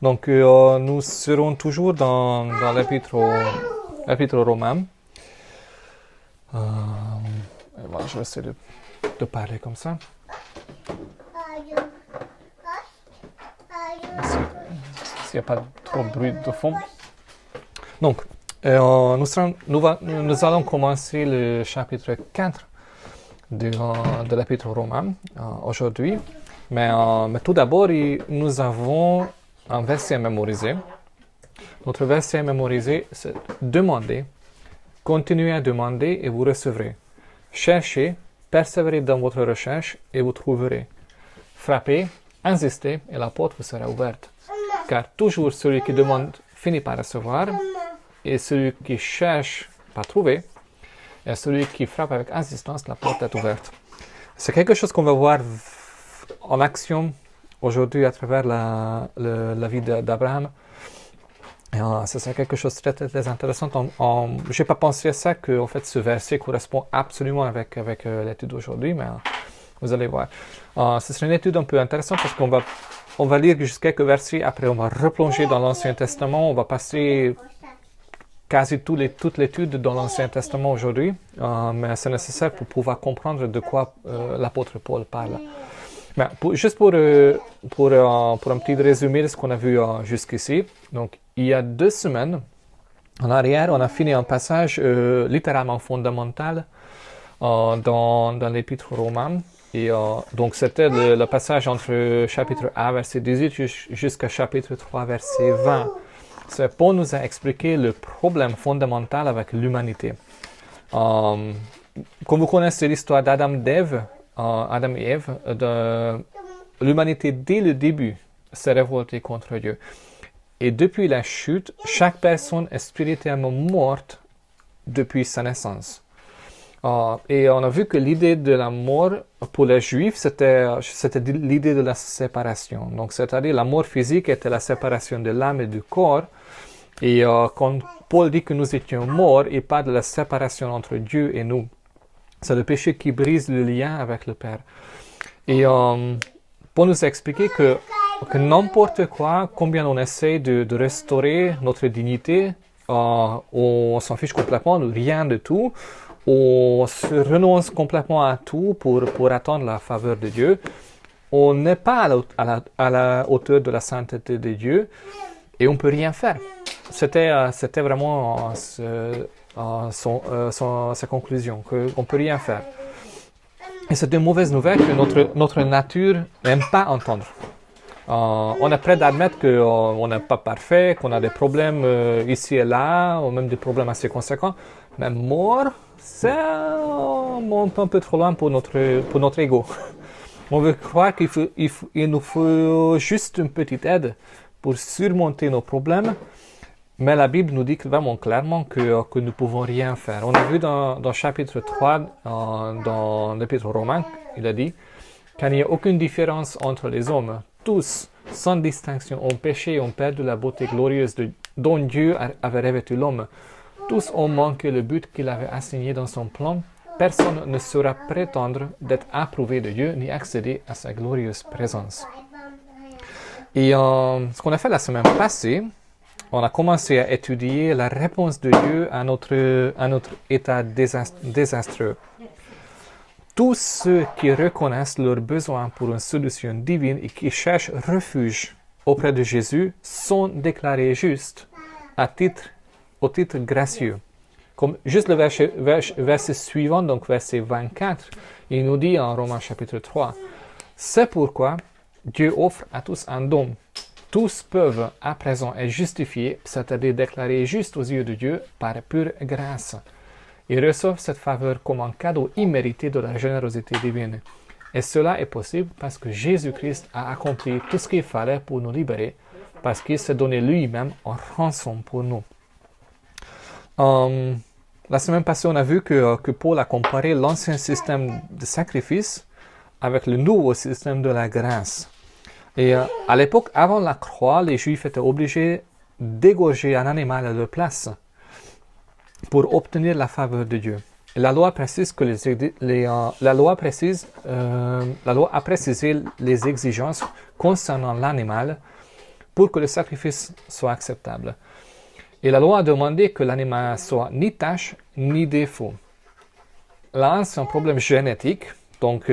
Donc, nous serons toujours dans l'épître aux Romains. Voilà, je vais essayer de parler comme ça. S'il n'y a pas trop de bruit de fond. Donc, nous allons commencer le chapitre 4 de l'épître aux Romains aujourd'hui. Mais tout d'abord, nous avons un verset à mémoriser. Notre verset à mémoriser, c'est demander. Continuez à demander et vous recevrez. Cherchez, persévérez dans votre recherche et vous trouverez. Frappez, insistez et la porte vous sera ouverte. Car toujours celui qui demande finit par recevoir et celui qui cherche par trouver et celui qui frappe avec insistance, la porte est ouverte. C'est quelque chose qu'on va voir en action aujourd'hui à travers la vie d'Abraham. C'est quelque chose de très, très, très intéressant. Je n'ai pas pensé à ça, que en fait, ce verset correspond absolument avec l'étude d'aujourd'hui, mais vous allez voir. Ce sera une étude un peu intéressante parce qu'on va lire juste quelques versets, après on va replonger dans l'Ancien Testament, on va passer quasi toute l'étude dans l'Ancien Testament aujourd'hui, mais c'est nécessaire pour pouvoir comprendre de quoi l'apôtre Paul parle. Mais juste pour un petit résumé de ce qu'on a vu jusqu'ici, donc il y a 2 semaines en arrière, on a fini un passage littéralement fondamental dans l'épître aux Romains. Et donc c'était le passage entre chapitre 1, verset 18 jusqu'à chapitre 3, verset 20. Paul nous a expliqué le problème fondamental avec l'humanité. Comme vous connaissez l'histoire d'Adam et Ève, l'humanité dès le début s'est révoltée contre Dieu. Et depuis la chute, chaque personne est spirituellement morte depuis sa naissance. Et on a vu que l'idée de la mort pour les Juifs, c'était l'idée de la séparation. Donc, c'est-à-dire la mort physique était la séparation de l'âme et du corps. Et quand Paul dit que nous étions morts, il parle de la séparation entre Dieu et nous. C'est le péché qui brise le lien avec le Père. Et Paul nous a expliqué que n'importe quoi, combien on essaie de restaurer notre dignité, on s'en fiche complètement de rien de tout. On se renonce complètement à tout pour attendre la faveur de Dieu. On n'est pas à la hauteur de la sainteté de Dieu et on ne peut rien faire. C'était vraiment sa conclusion, qu'on ne peut rien faire. Et c'est une mauvaise nouvelle que notre nature n'aime pas entendre. On est prêt d'admettre qu'on n'est pas parfait, qu'on a des problèmes ici et là, ou même des problèmes assez conséquents. Mais mort, c'est monte un peu trop loin pour notre ego. On veut croire qu'il nous faut juste une petite aide pour surmonter nos problèmes. Mais la Bible nous dit vraiment clairement que nous ne pouvons rien faire. On a vu dans chapitre 3, dans l'épître aux Romains, il a dit qu'il n'y a aucune différence entre les hommes. Tous, sans distinction, ont péché et ont perdu la beauté glorieuse dont Dieu avait revêtu l'homme. Tous ont manqué le but qu'il avait assigné dans son plan. Personne ne saura prétendre d'être approuvé de Dieu ni accéder à sa glorieuse présence. Et ce qu'on a fait la semaine passée, on a commencé à étudier la réponse de Dieu à notre état désastreux. Tous ceux qui reconnaissent leur besoin pour une solution divine et qui cherchent refuge auprès de Jésus sont déclarés justes au titre gracieux. Comme juste le verset suivant, donc verset 24, il nous dit en Romains chapitre 3, « C'est pourquoi Dieu offre à tous un don. Tous peuvent à présent être justifiés, c'est-à-dire déclarés justes aux yeux de Dieu par pure grâce. Ils reçoivent cette faveur comme un cadeau immérité de la générosité divine. Et cela est possible parce que Jésus-Christ a accompli tout ce qu'il fallait pour nous libérer, parce qu'il s'est donné lui-même en rançon pour nous. » La semaine passée, on a vu que Paul a comparé l'ancien système de sacrifice avec le nouveau système de la grâce. Et à l'époque, avant la croix, les Juifs étaient obligés d'égorger un animal à leur place pour obtenir la faveur de Dieu. Et la loi précise que la loi a précisé les exigences concernant l'animal pour que le sacrifice soit acceptable. Et la loi a demandé que l'animal soit ni tache ni défaut. L'un, c'est un problème génétique, donc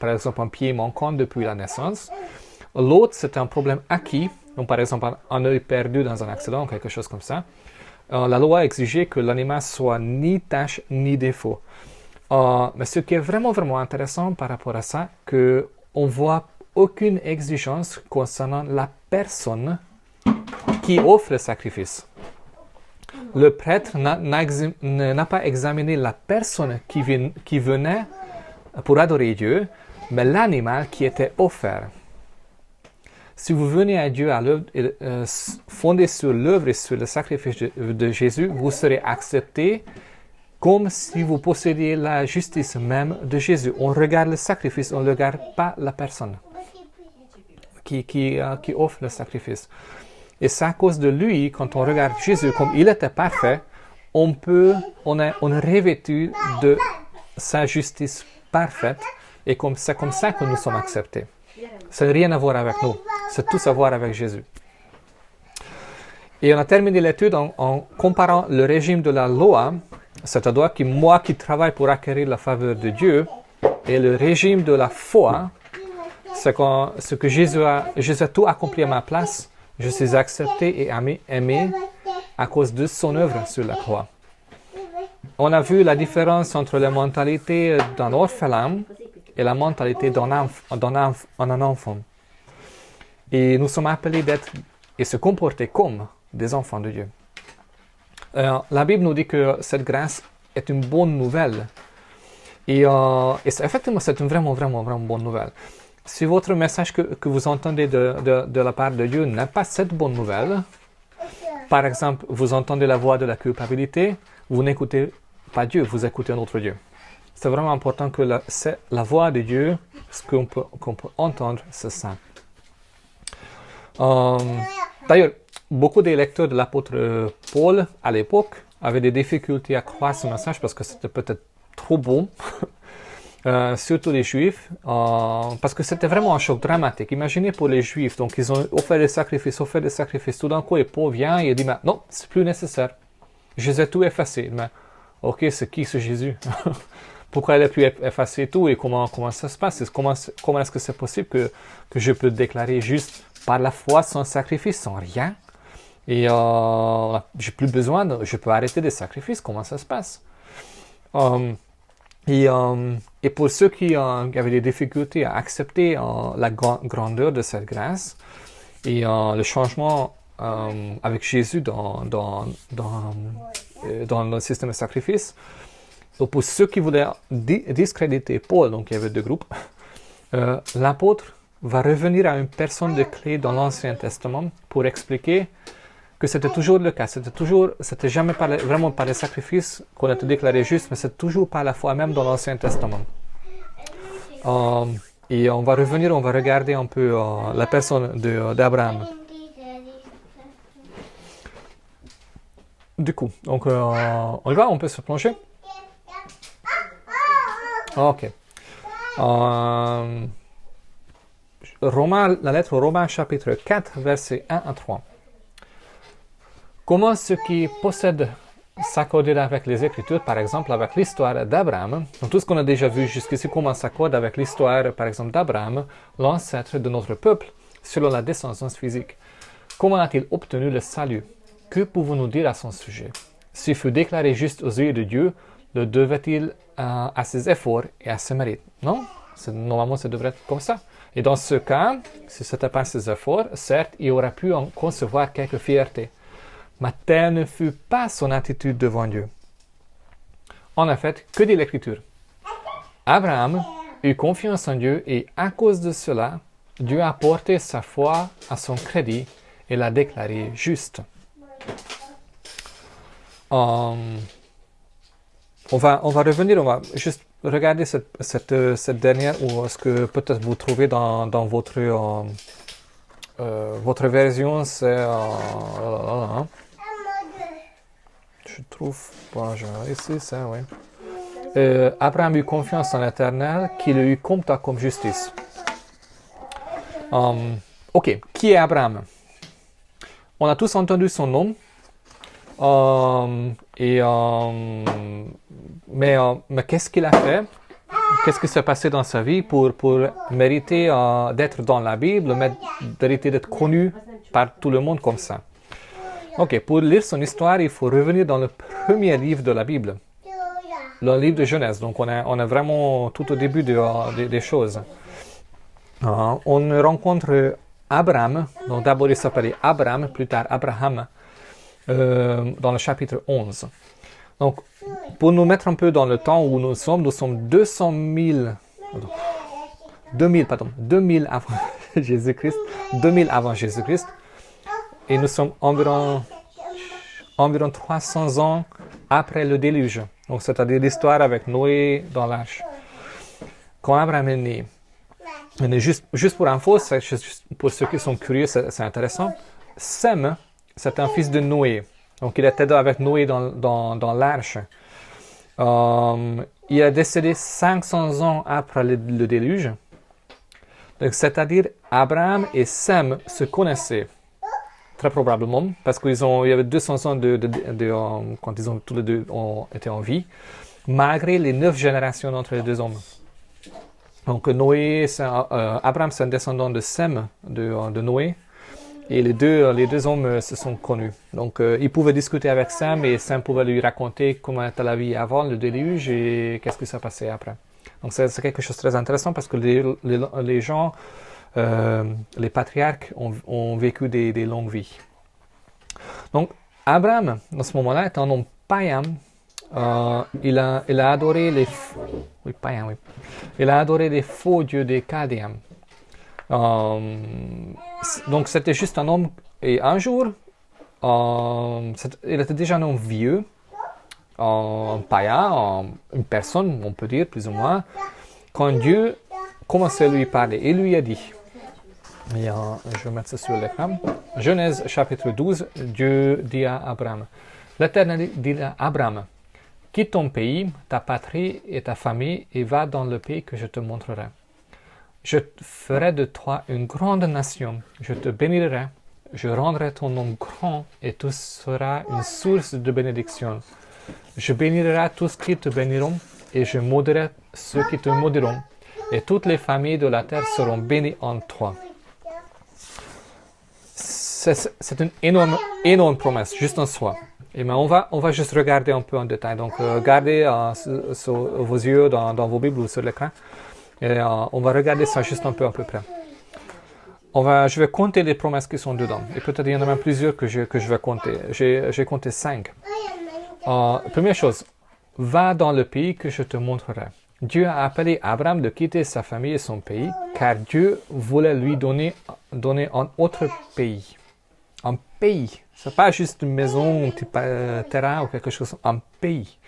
par exemple un pied manquant depuis la naissance. L'autre, c'est un problème acquis, donc par exemple un œil perdu dans un accident, quelque chose comme ça. La loi exigeait que l'animal soit ni tache ni défaut. Mais ce qui est vraiment, vraiment intéressant par rapport à ça, qu'on ne voit aucune exigence concernant la personne qui offre le sacrifice. Le prêtre n'a pas examiné la personne qui venait pour adorer Dieu, mais l'animal qui était offert. Si vous venez à Dieu fondé sur l'œuvre et sur le sacrifice de Jésus, vous serez accepté comme si vous possédiez la justice même de Jésus. On regarde le sacrifice, on ne regarde pas la personne qui offre le sacrifice. Et c'est à cause de lui, quand on regarde Jésus comme il était parfait, on est revêtu de sa justice parfaite et c'est comme ça que nous sommes acceptés. Ça n'a rien à voir avec nous, c'est tout à voir avec Jésus. Et on a terminé l'étude en comparant le régime de la loi, c'est-à-dire que moi qui travaille pour acquérir la faveur de Dieu, et le régime de la foi, c'est ce que Jésus a tout accompli à ma place. Je suis accepté et aimé à cause de son œuvre sur la croix. On a vu la différence entre la mentalité d'un orphelin et la mentalité d'un enfant. Et nous sommes appelés d'être et se comporter comme des enfants de Dieu. La Bible nous dit que cette grâce est une bonne nouvelle. Et effectivement, c'est une vraiment, vraiment, vraiment bonne nouvelle. Si votre message que vous entendez de la part de Dieu n'est pas cette bonne nouvelle, par exemple, vous entendez la voix de la culpabilité, vous n'écoutez pas Dieu, vous écoutez un autre Dieu. C'est vraiment important que la voix de Dieu, ce qu'on peut entendre, c'est ça. D'ailleurs, beaucoup des lecteurs de l'apôtre Paul, à l'époque, avaient des difficultés à croire ce message parce que c'était peut-être trop bon. Surtout les Juifs, parce que c'était vraiment un choc dramatique. Imaginez pour les Juifs, donc ils ont offert des sacrifices, tout d'un coup, et Paul vient et il dit, mais non, c'est plus nécessaire. Jésus a tout effacé. Mais, ok, c'est qui ce Jésus? Pourquoi il a pu effacer tout et comment ça se passe? Comment est-ce que c'est possible que je peux déclarer juste par la foi sans sacrifice, sans rien? Et j'ai plus besoin, je peux arrêter des sacrifices, comment ça se passe? Et pour ceux qui avaient des difficultés à accepter la grandeur de cette grâce et le changement avec Jésus dans le système de sacrifice, et pour ceux qui voulaient discréditer Paul, donc il y avait deux groupes, l'apôtre va revenir à une personne de clé dans l'Ancien Testament pour expliquer que c'était toujours le cas, c'était jamais vraiment par les sacrifices qu'on a été déclaré juste, mais c'est toujours par la foi, même dans l'Ancien Testament. Et on va regarder un peu la personne d'Abraham. Du coup, donc on y va, on peut se plonger. Ok. La lettre aux Romains, chapitre 4, versets 1 à 3. Comment ceux qui possèdent s'accordent avec les Écritures, par exemple avec l'histoire d'Abraham, donc tout ce qu'on a déjà vu jusqu'ici, comment s'accorde avec l'histoire, par exemple, d'Abraham, l'ancêtre de notre peuple, selon la descendance physique. Comment a-t-il obtenu le salut? Que pouvons-nous dire à son sujet? S'il fut déclaré juste aux yeux de Dieu, le devait-il à ses efforts et à ses mérites? Non? Normalement, ça devrait être comme ça. Et dans ce cas, si c'était par ses efforts, certes, il aurait pu en concevoir quelque fierté. Mais telle ne fut pas son attitude devant Dieu. En effet, que dit l'Écriture? Abraham eut confiance en Dieu et à cause de cela, Dieu a porté sa foi à son crédit et l'a déclaré juste. On va revenir, on va juste regarder cette dernière ou ce que peut-être vous trouvez dans votre version, c'est... je trouve pas, ici, ça, oui. Abraham eut confiance en l'Éternel, qui le eut compta comme justice. Ok, qui est Abraham? On a tous entendu son nom. Mais qu'est-ce qu'il a fait? Qu'est-ce qui s'est passé dans sa vie pour mériter d'être dans la Bible, mériter d'être connu par tout le monde comme ça? Ok, pour lire son histoire, il faut revenir dans le premier livre de la Bible, le livre de Genèse. Donc on est vraiment tout au début des choses. On rencontre Abraham, donc d'abord il s'appelait Abraham, plus tard Abraham, dans le chapitre 11. Donc, pour nous mettre un peu dans le temps où nous sommes 2000 avant Jésus-Christ, 2000 avant Jésus-Christ, et nous sommes environ 300 ans après le déluge. Donc, c'est-à-dire l'histoire avec Noé dans l'arche. Quand Abraham est né, juste pour info, pour ceux qui sont curieux, c'est intéressant, Sem, c'est un fils de Noé. Donc, il était avec Noé dans l'arche. Il est décédé 500 ans après le déluge. Donc, c'est-à-dire, Abraham et Sem se connaissaient, très probablement, parce qu'il y avait 200 ans quand ils ont tous les deux été en vie, malgré les 9 générations entre les deux hommes. Donc, Abraham, c'est un descendant de Sem, de Noé. Et les deux hommes se sont connus. Donc, ils pouvaient discuter avec Sem et Sem pouvait lui raconter comment était la vie avant le déluge et qu'est-ce qui s'est passé après. Donc, c'est quelque chose de très intéressant parce que les gens, les patriarches ont vécu des longues vies. Donc, Abraham, dans ce moment-là, est un homme païen. Il a adoré Il a adoré les faux dieux des Chaldéens. Donc c'était juste un homme, et un jour, il était déjà un homme vieux, un païen, une personne, on peut dire, plus ou moins, quand Dieu commençait à lui parler. Il lui a dit, je vais mettre ça sur l'écran, Genèse chapitre 12, Dieu dit à Abraham, l'Éternel dit à Abraham, quitte ton pays, ta patrie et ta famille, et va dans le pays que je te montrerai. Je ferai de toi une grande nation, je te bénirai, je rendrai ton nom grand et tu seras une source de bénédiction. Je bénirai tous qui te béniront et je maudirai ceux qui te maudiront et toutes les familles de la terre seront bénies en toi. C'est une énorme promesse, juste en soi. Et mais on va juste regarder un peu en détail. Donc, gardez vos yeux dans vos Bibles ou sur l'écran. Et on va regarder ça juste un peu près. Je vais compter les promesses qui sont dedans. Et peut-être il y en a même plusieurs que je vais compter. J'ai compté 5. Première chose, va dans le pays que je te montrerai. Dieu a appelé Abraham de quitter sa famille et son pays, car Dieu voulait lui donner un autre pays. Un pays. Ce n'est pas juste une maison, un petit terrain ou quelque chose. Un pays.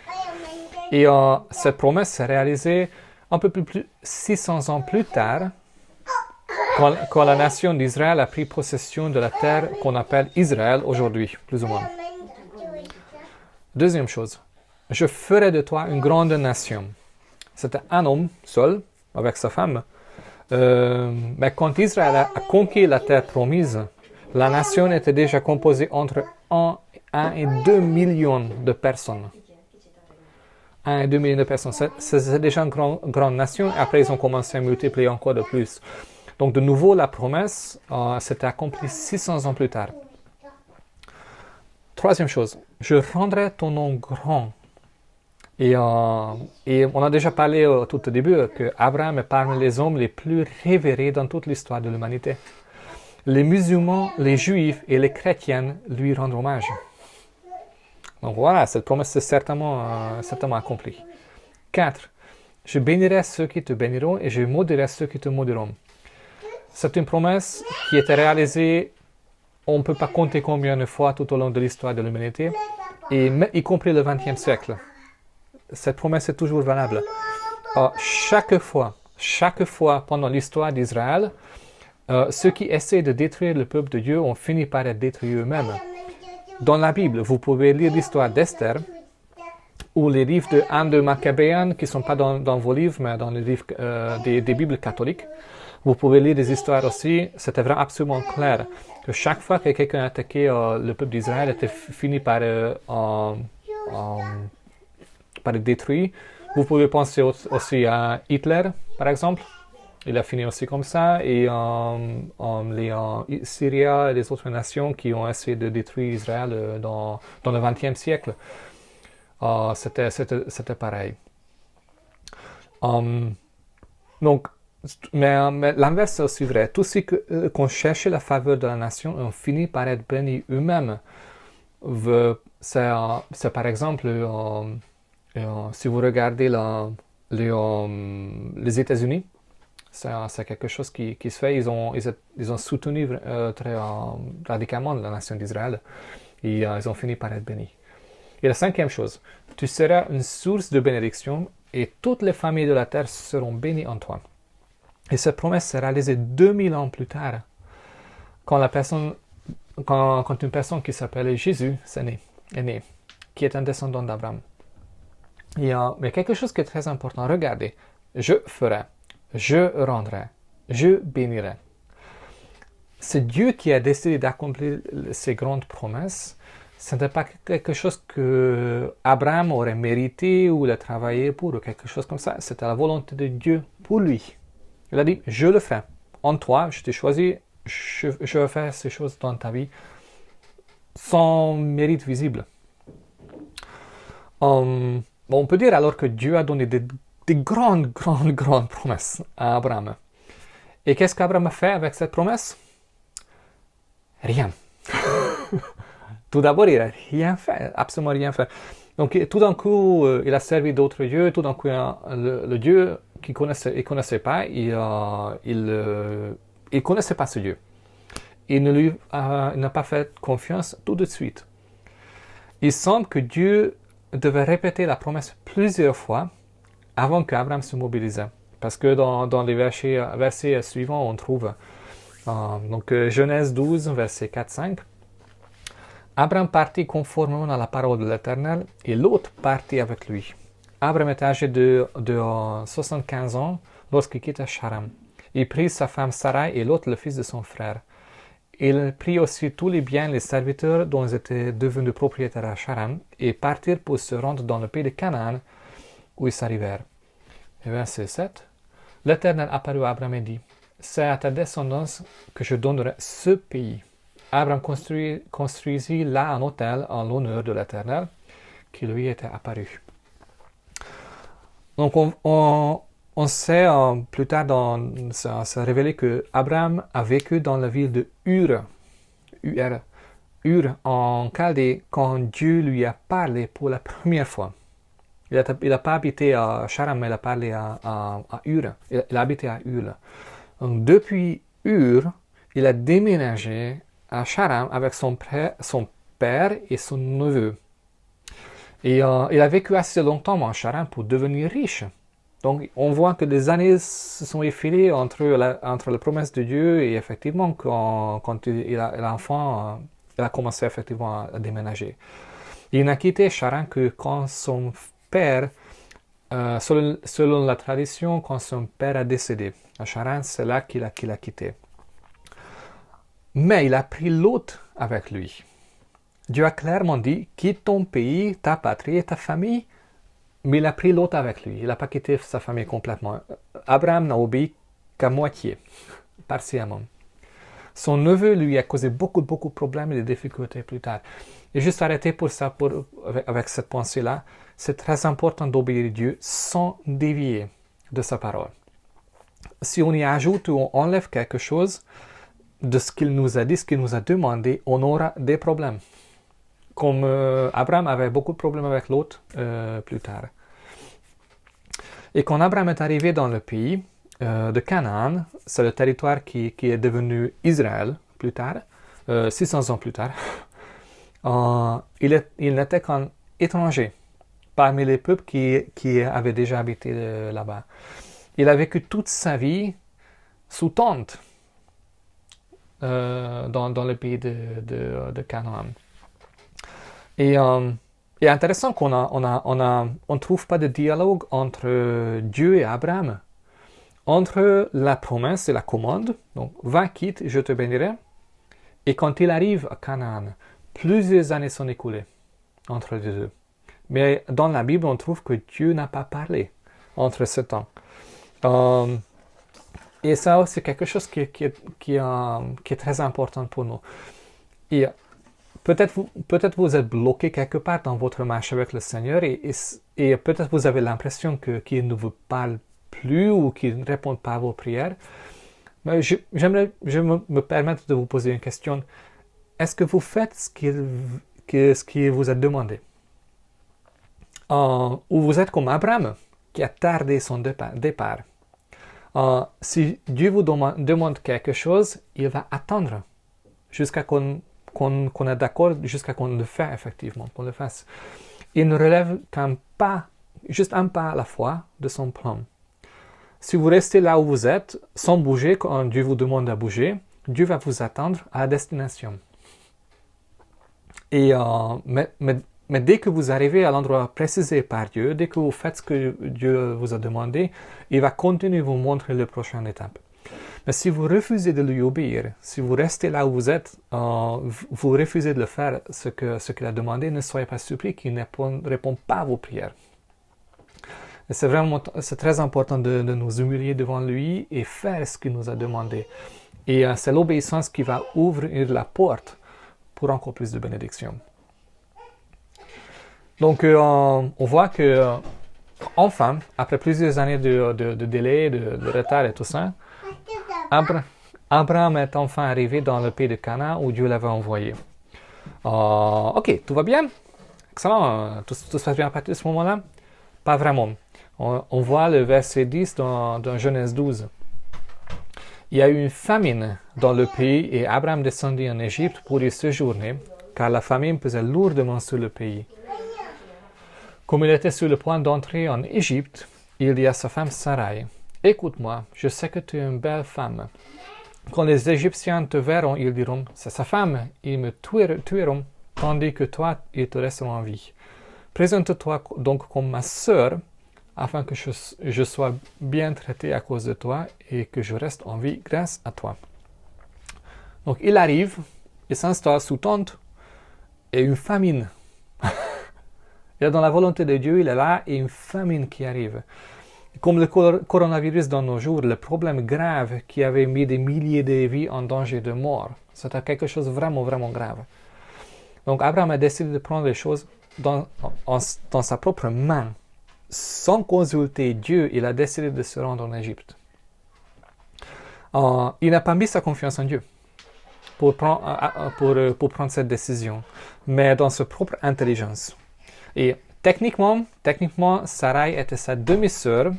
Et cette promesse s'est réalisée un peu plus 600 ans plus tard, quand la nation d'Israël a pris possession de la terre qu'on appelle Israël aujourd'hui, plus ou moins. Deuxième chose, je ferai de toi une grande nation. C'était un homme seul, avec sa femme. Mais quand Israël a conquis la terre promise, la nation était déjà composée entre 1 et 2 millions de personnes. 1 et 2 millions de personnes. C'est déjà une grande nation. Après, ils ont commencé à multiplier encore de plus. Donc, de nouveau, la promesse s'était accomplie 600 ans plus tard. Troisième chose, je rendrai ton nom grand. Et on a déjà parlé tout au début que Abraham est parmi les hommes les plus révérés dans toute l'histoire de l'humanité. Les musulmans, les juifs et les chrétiens lui rendent hommage. Donc voilà, cette promesse est certainement accomplie. 4. Je bénirai ceux qui te béniront et je maudirai ceux qui te maudiront. C'est une promesse qui était réalisée, on ne peut pas compter combien de fois tout au long de l'histoire de l'humanité, y compris le XXe siècle. Cette promesse est toujours valable. Chaque fois pendant l'histoire d'Israël, ceux qui essaient de détruire le peuple de Dieu ont fini par être détruits eux-mêmes. Dans la Bible, vous pouvez lire l'histoire d'Esther ou les livres de Anne de Maccabéenne, qui ne sont pas dans vos livres, mais dans les livres des Bibles catholiques. Vous pouvez lire des histoires aussi, c'était vraiment absolument clair que chaque fois que quelqu'un attaquait le peuple d'Israël, était fini par être détruit. Vous pouvez penser aussi à Hitler, par exemple. Il a fini aussi comme ça. Et les Syriens et les autres nations qui ont essayé de détruire Israël dans le XXe siècle. C'était pareil. Donc, mais l'inverse est aussi vrai. Tous ceux qui ont cherché la faveur de la nation ont fini par être bénis eux-mêmes. C'est par exemple, si vous regardez les États-Unis, c'est quelque chose qui se fait. Ils ont soutenu très radicalement la nation d'Israël et ils ont fini par être bénis. Et la cinquième chose, tu seras une source de bénédiction et toutes les familles de la terre seront bénies en toi. Et cette promesse s'est réalisée 2000 ans plus tard, quand une personne qui s'appelait Jésus est née, qui est un descendant d'Abraham. Mais quelque chose qui est très important, regardez, je ferai, je rendrai, je bénirai. C'est Dieu qui a décidé d'accomplir ces grandes promesses. Ce n'était pas quelque chose que Abraham aurait mérité ou il a travaillé pour, ou quelque chose comme ça. C'était la volonté de Dieu pour lui. Il a dit, je le ferai. En toi, je t'ai choisi, je vais faire ces choses dans ta vie sans mérite visible. On peut dire alors que Dieu a donné des grandes promesses à Abraham. Et qu'est-ce qu'Abraham a fait avec cette promesse? Rien. Tout d'abord, il n'a rien fait, absolument rien fait. Donc, tout d'un coup, il a servi d'autres dieux. Tout d'un coup, le Dieu qu'il connaissait pas, il connaissait pas ce Dieu. Il n'a pas fait confiance tout de suite. Il semble que Dieu devait répéter la promesse plusieurs fois avant qu'Abraham se mobilise. Parce que dans les versets suivants, on trouve Genèse 12, verset 4-5. Abraham partit conformément à la parole de l'Éternel et Lot partit avec lui. Abraham est âgé de 75 ans lorsqu'il quitta Charan. Il prit sa femme Sarai et Lot le fils de son frère. Il prit aussi tous les biens, les serviteurs dont ils étaient devenus propriétaires à Charan et partirent pour se rendre dans le pays de Canaan où ils s'arrivèrent. Et verset 7. L'Éternel apparut à Abraham et dit, c'est à ta descendance que je donnerai ce pays. Abraham construisit là un autel en l'honneur de l'Éternel qui lui était apparu. Donc on sait plus tard, ça s'est révélé que Abraham a vécu dans la ville de Ur en Chaldée quand Dieu lui a parlé pour la première fois. Il n'a pas habité à Charan, mais il a parlé à Ur. Il a habité à Ur. Donc depuis Ur, il a déménagé à Charan avec son père et son neveu. Et il a vécu assez longtemps en Charan pour devenir riche. Donc on voit que des années se sont effilées entre la promesse de Dieu et effectivement quand l'enfant il a commencé effectivement à déménager. Il n'a quitté Charan que quand son père, selon la tradition, quand son père a décédé. À Charan, c'est là qu'il a quitté. Mais il a pris Lot avec lui. Dieu a clairement dit, quitte ton pays, ta patrie et ta famille, mais il a pris Lot avec lui. Il n'a pas quitté sa famille complètement. Abraham n'a obéi qu'à moitié, partiellement. Son neveu lui a causé beaucoup de problèmes et de difficultés plus tard. Et juste arrêter pour ça, avec cette pensée-là, c'est très important d'obéir Dieu sans dévier de sa parole. Si on y ajoute ou on enlève quelque chose de ce qu'il nous a dit, ce qu'il nous a demandé, on aura des problèmes. Comme Abraham avait beaucoup de problèmes avec Lot plus tard. Et quand Abraham est arrivé dans le pays de Canaan, c'est le territoire qui est devenu Israël plus tard, 600 ans plus tard, il n'était qu'un étranger parmi les peuples qui avaient déjà habité là-bas. Il a vécu toute sa vie sous tente dans le pays de Canaan. Et intéressant qu'on ne trouve pas de dialogue entre Dieu et Abraham. entre la promesse et la commande, donc va, quitte, je te bénirai, et quand il arrive à Canaan, plusieurs années sont écoulées entre les deux. Mais dans la Bible, on trouve que Dieu n'a pas parlé entre ce temps. Et ça, c'est quelque chose qui est très important pour nous. Et peut-être vous êtes bloqué quelque part dans votre marche avec le Seigneur et peut-être vous avez l'impression qu'il ne vous parle plus ou qu'il ne répond pas à vos prières. Mais je me permettre de vous poser une question. Est-ce que vous faites ce qu'il vous a demandé? Ou vous êtes comme Abraham, qui a tardé son départ. Si Dieu vous demande quelque chose, il va attendre jusqu'à qu'on est d'accord, jusqu'à qu'on le fasse effectivement, qu'on le fasse. Il ne relève qu'un pas, juste un pas à la fois de son plan. Si vous restez là où vous êtes, sans bouger, quand Dieu vous demande à bouger, Dieu va vous attendre à la destination. Mais dès que vous arrivez à l'endroit précisé par Dieu, dès que vous faites ce que Dieu vous a demandé, il va continuer à vous montrer la prochaine étape. Mais si vous refusez de lui obéir, si vous restez là où vous êtes, vous refusez de le faire ce qu'il a demandé, ne soyez pas surpris qu'il ne répond pas à vos prières. Et c'est très important de nous humilier devant lui et faire ce qu'il nous a demandé. Et c'est l'obéissance qui va ouvrir la porte pour encore plus de bénédictions. Donc, on voit que, enfin, après plusieurs années de délai, de retard et tout ça, Abraham est enfin arrivé dans le pays de Canaan où Dieu l'avait envoyé. Ok, tout va bien? Excellent, tout se passe bien à partir de ce moment-là? Pas vraiment. On voit le verset 10 dans Genèse 12. Il y a eu une famine dans le pays et Abraham descendit en Égypte pour y séjourner, car la famine pesait lourdement sur le pays. Comme il était sur le point d'entrer en Égypte, il dit à sa femme Sarai, « Écoute-moi, je sais que tu es une belle femme. Quand les Égyptiens te verront, ils diront, « C'est sa femme, ils me tueront, tandis que toi, ils te resteront en vie. Présente-toi donc comme ma sœur, afin que je sois bien traité à cause de toi et que je reste en vie grâce à toi. » Donc il arrive, il s'installe sous tente et une famine. Il est dans la volonté de Dieu, il est là et une famine qui arrive. Comme le coronavirus dans nos jours, le problème grave qui avait mis des milliers de vies en danger de mort. C'était quelque chose de vraiment, vraiment grave. Donc Abraham a décidé de prendre les choses dans sa propre main. Sans consulter Dieu, il a décidé de se rendre en Égypte. Il n'a pas mis sa confiance en Dieu pour prendre cette décision, mais dans sa propre intelligence. Et techniquement, Sarai était sa demi-sœur,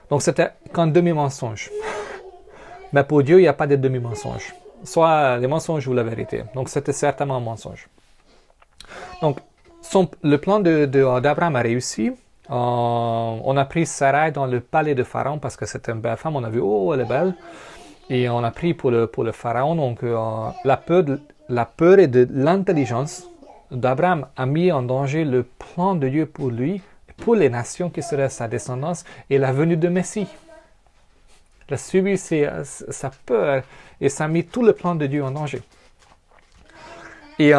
donc c'était qu'un demi-mensonge. Mais pour Dieu, il n'y a pas de demi-mensonge. Soit les mensonges ou la vérité. Donc c'était certainement un mensonge. Donc le plan d'Abraham a réussi. On a pris Sarai dans le palais de Pharaon parce que c'était une belle femme. On a vu, oh, elle est belle. Et on a pris pour le Pharaon. Donc la peur et de l'intelligence d'Abraham a mis en danger le plan de Dieu pour lui, pour les nations qui seraient sa descendance et la venue de Messie. Il a subi sa peur et ça a mis tout le plan de Dieu en danger. Et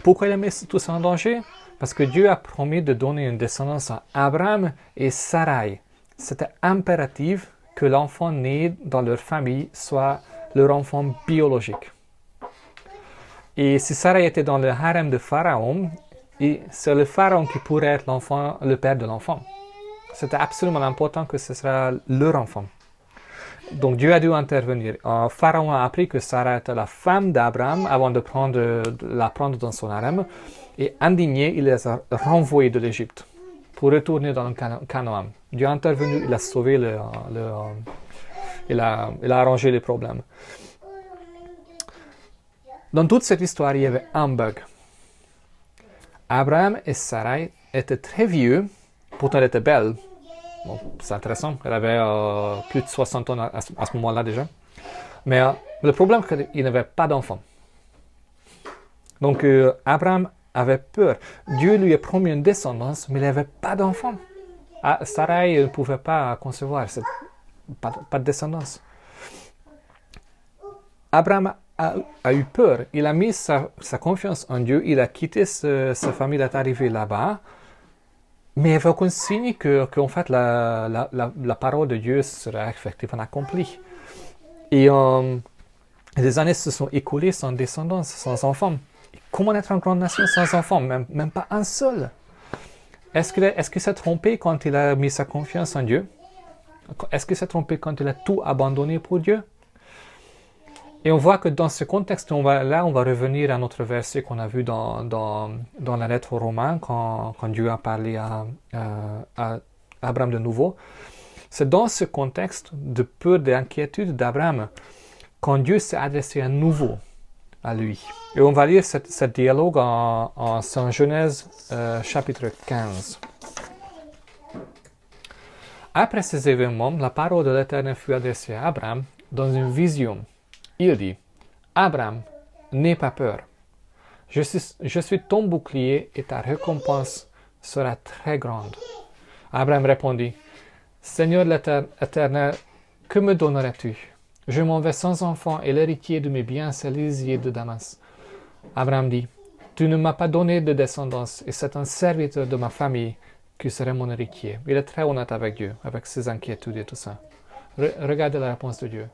pourquoi il a mis tout ça en danger? Parce que Dieu a promis de donner une descendance à Abraham et Sarai. C'était impératif que l'enfant né dans leur famille soit leur enfant biologique. Et si Sarai était dans le harem de Pharaon, c'est le Pharaon qui pourrait être le père de l'enfant. C'était absolument important que ce sera leur enfant. Donc Dieu a dû intervenir. Pharaon a appris que Sarah était la femme d'Abraham avant de la prendre dans son harem. Et indigné, il les a renvoyés de l'Égypte pour retourner dans le Canaan. Dieu a intervenu, il a sauvé il a arrangé les problèmes. Dans toute cette histoire, il y avait un bug. Abraham et Sarai étaient très vieux, pourtant elle était belle. Bon, c'est intéressant, elle avait plus de 60 ans à ce moment-là déjà. Mais le problème, c'est qu'il n'avait pas d'enfant. Donc Abraham avait peur. Dieu lui a promis une descendance, mais il n'avait pas d'enfant. Sarai ne pouvait pas concevoir. pas de descendance. Abraham a eu peur. Il a mis sa confiance en Dieu. Il a quitté sa famille, il est arrivé là-bas. Mais il y avait aucun signe qu'en fait la parole de Dieu sera effectivement accomplie. Et les années se sont écoulées sans descendance, sans enfants. Et comment être une grande nation sans enfants? Même pas un seul. Est-ce qu'il s'est trompé quand il a mis sa confiance en Dieu? Est-ce qu'il s'est trompé quand il a tout abandonné pour Dieu? Et on voit que dans ce contexte, on va revenir à notre verset qu'on a vu dans la lettre aux Romains, quand Dieu a parlé à Abraham de nouveau. C'est dans ce contexte de peur, d'inquiétude d'Abraham, quand Dieu s'est adressé à nouveau à lui. Et on va lire ce dialogue en Genèse chapitre 15. Après ces événements, la parole de l'Éternel fut adressée à Abraham dans une vision. Il dit, « Abraham, n'aie pas peur. Je suis ton bouclier et ta récompense sera très grande. » Abraham répondit, « Seigneur l'Éternel, que me donnerais-tu? Je m'en vais sans enfant et l'héritier de mes biens, c'est l'Élisée de Damas. » Abraham dit, « Tu ne m'as pas donné de descendance et c'est un serviteur de ma famille qui serait mon héritier. » Il est très honnête avec Dieu, avec ses inquiétudes et tout ça. Regardez la réponse de Dieu.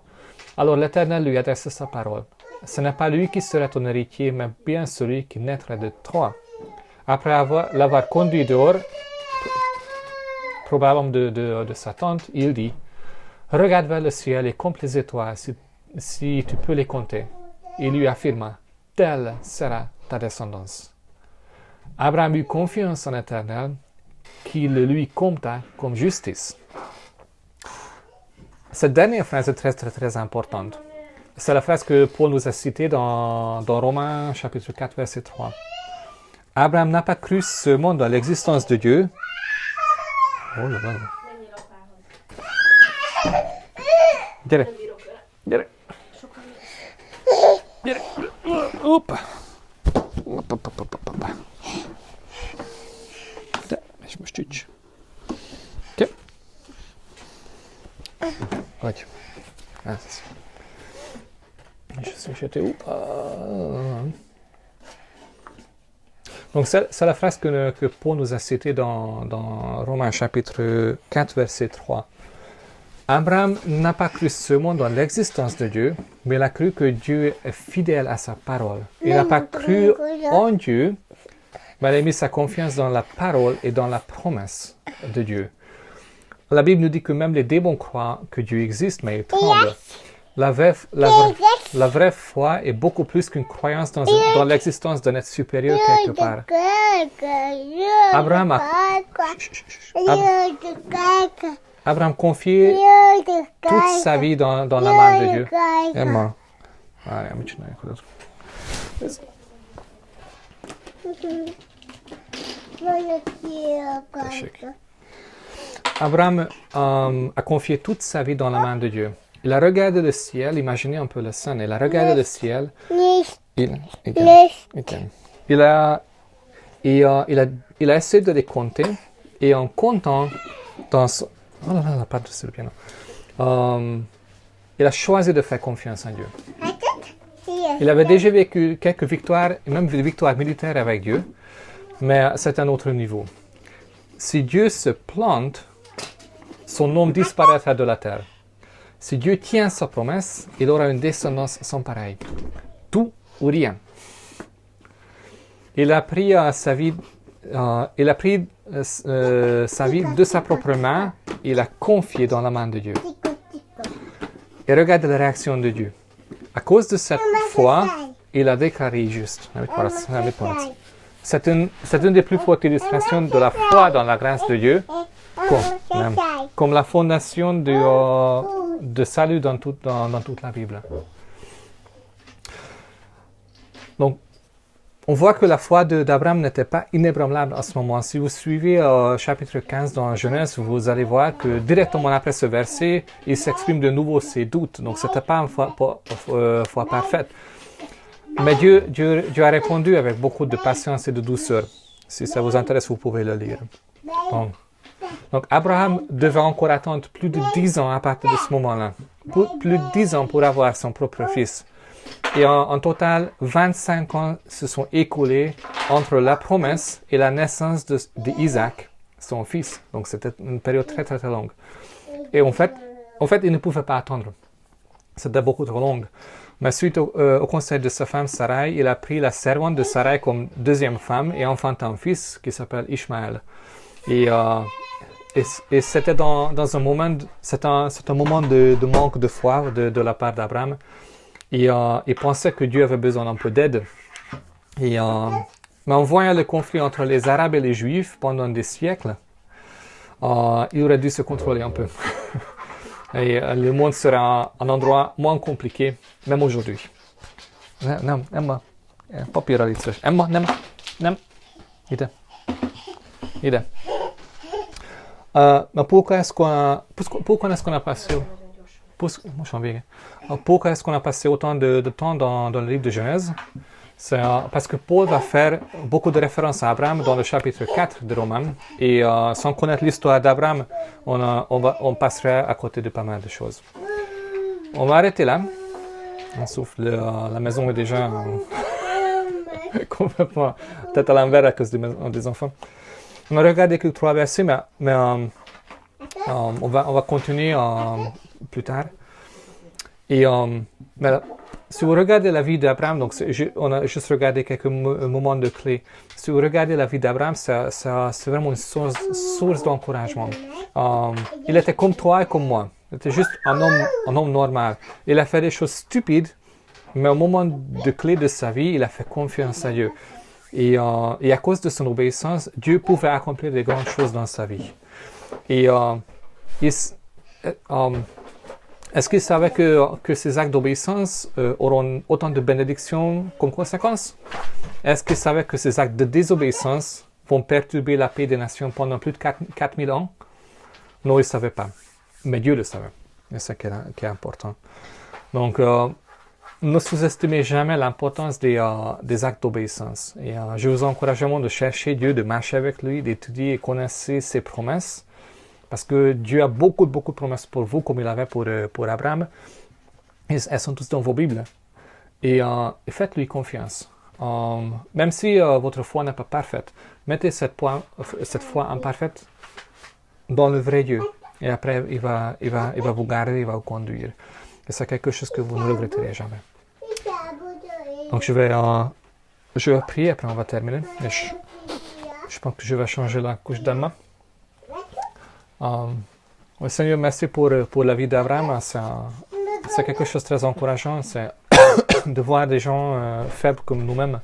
Alors l'Éternel lui adresse sa parole. Ce n'est pas lui qui serait ton héritier, mais bien celui qui naîtrait de toi. Après l'avoir conduit dehors, probablement de sa tente, il dit, « Regarde vers le ciel et compte les étoiles, si tu peux les compter. » Il lui affirma, « Telle sera ta descendance. » Abraham eut confiance en l'Éternel, qui le lui compta comme justice. Cette dernière phrase est très, très, très importante. C'est la phrase que Paul nous a citée dans Romains chapitre 4, verset 3. Abraham n'a pas cru seulement dans l'existence de Dieu. Oh là là. Dire. Hop. Ich muss stitch. Okay. Right. J'étais où? Donc c'est la phrase que Paul nous a citée dans Romains chapitre 4, verset 3. Abraham n'a pas cru seulement dans l'existence de Dieu, mais il a cru que Dieu est fidèle à sa parole. Il n'a pas cru en Dieu, mais il a mis sa confiance dans la parole et dans la promesse de Dieu. La Bible nous dit que même les démons croient que Dieu existe, mais ils tremblent. La vraie foi est beaucoup plus qu'une croyance dans l'existence d'un être supérieur quelque part. Abraham confiait toute sa vie dans la main de Dieu. Emma. Allez, Abraham a confié toute sa vie dans la main de Dieu. Il a regardé le ciel, imaginez un peu la scène, il a regardé le ciel. Il a essayé de les compter et en comptant dans son... Oh là là, la part sur le piano. Il a choisi de faire confiance en Dieu. Il avait déjà vécu quelques victoires, même des victoires militaires avec Dieu, mais c'est un autre niveau. Si Dieu se plante, son nom disparaîtra de la terre. Si Dieu tient sa promesse, il aura une descendance sans pareil. Tout ou rien. Il a pris sa vie de sa propre main, il l'a confiée dans la main de Dieu. Et regarde la réaction de Dieu. À cause de cette foi, il a déclaré juste. C'est une des plus fortes illustrations de la foi dans la grâce de Dieu, comme la fondation de salut dans toute la Bible. Donc, on voit que la foi d'Abraham n'était pas inébranlable à ce moment. Si vous suivez chapitre 15 dans Genèse, vous allez voir que directement après ce verset, il s'exprime de nouveau ses doutes. Donc, ce n'était pas une foi parfaite. Mais Dieu a répondu avec beaucoup de patience et de douceur. Si ça vous intéresse, vous pouvez le lire. Donc, Donc Abraham devait encore attendre plus de 10 ans à partir de ce moment-là. Plus de 10 ans pour avoir son propre fils. Et en total, 25 ans se sont écoulés entre la promesse et la naissance d'Isaac, son fils. Donc c'était une période très très très longue. Et en fait, il ne pouvait pas attendre. C'était beaucoup trop long. Mais suite au conseil de sa femme Sarai, il a pris la servante de Sarai comme deuxième femme et enfanta un fils qui s'appelle Ishmaël. Et c'était dans un moment, c'est un moment de manque de foi de la part d'Abraham. Et il pensait que Dieu avait besoin d'un peu d'aide. Mais en voyant le conflit entre les Arabes et les Juifs pendant des siècles, il aurait dû se contrôler un peu. Et le monde sera un endroit moins compliqué, même aujourd'hui. Nem, Emma, papírral itt szös. Emma, nem. Ide. Mais pourquoi est-ce qu'on a passé... Pourquoi est-ce qu'on a passé autant de temps dans le livre de Genèse? C'est parce que Paul va faire beaucoup de références à Abraham dans le chapitre 4 de Romains. Et sans connaître l'histoire d'Abraham, on passerait à côté de pas mal de choses. On va arrêter là. On souffle, la maison est déjà complètement tête à l'envers à cause des enfants. On a regardé que 3 versets, mais on va continuer plus tard. Et mais si vous regardez la vie d'Abraham, donc on a juste regardé quelques moments de clés. Si vous regardez la vie d'Abraham, c'est vraiment une source d'encouragement. Il était comme toi et comme moi. Il était juste un homme normal. Il a fait des choses stupides, mais au moment de clé de sa vie, il a fait confiance à Dieu. Et à cause de son obéissance, Dieu pouvait accomplir de grandes choses dans sa vie. Et est-ce qu'il savait que ces actes d'obéissance auront autant de bénédictions comme conséquence? Est-ce qu'il savait que ces actes de désobéissance vont perturber la paix des nations pendant plus de 4000 ans? Non, il ne savait pas. Mais Dieu le savait. Et c'est ça qui est important. Donc, ne sous-estimez jamais l'importance des actes d'obéissance. Et je vous encourage vraiment de chercher Dieu, de marcher avec lui, d'étudier et connaître ses promesses. Parce que Dieu a beaucoup de promesses pour vous, comme il avait pour Abraham. Elles sont toutes dans vos Bibles. Et faites-lui confiance. Même si votre foi n'est pas parfaite, mettez cette foi imparfaite dans le vrai Dieu. Et après, il va vous garder, il va vous conduire. Et c'est quelque chose que vous ne regretterez jamais. Donc je vais prier, après on va terminer. Et je pense que je vais changer la couche d'Emma. Seigneur, merci pour la vie d'Abraham. C'est quelque chose de très encourageant. C'est de voir des gens faibles comme nous-mêmes,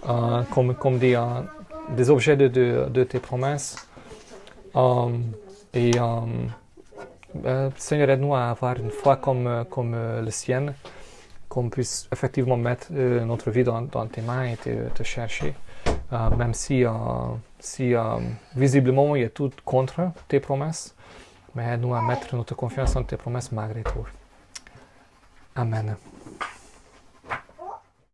comme des objets de tes promesses. Seigneur, aide-nous à avoir une foi comme le sienne, qu'on puisse effectivement mettre notre vie dans tes mains et te chercher. Même si visiblement il y a tout contre tes promesses, mais aide-nous à mettre notre confiance en tes promesses malgré tout. Amen.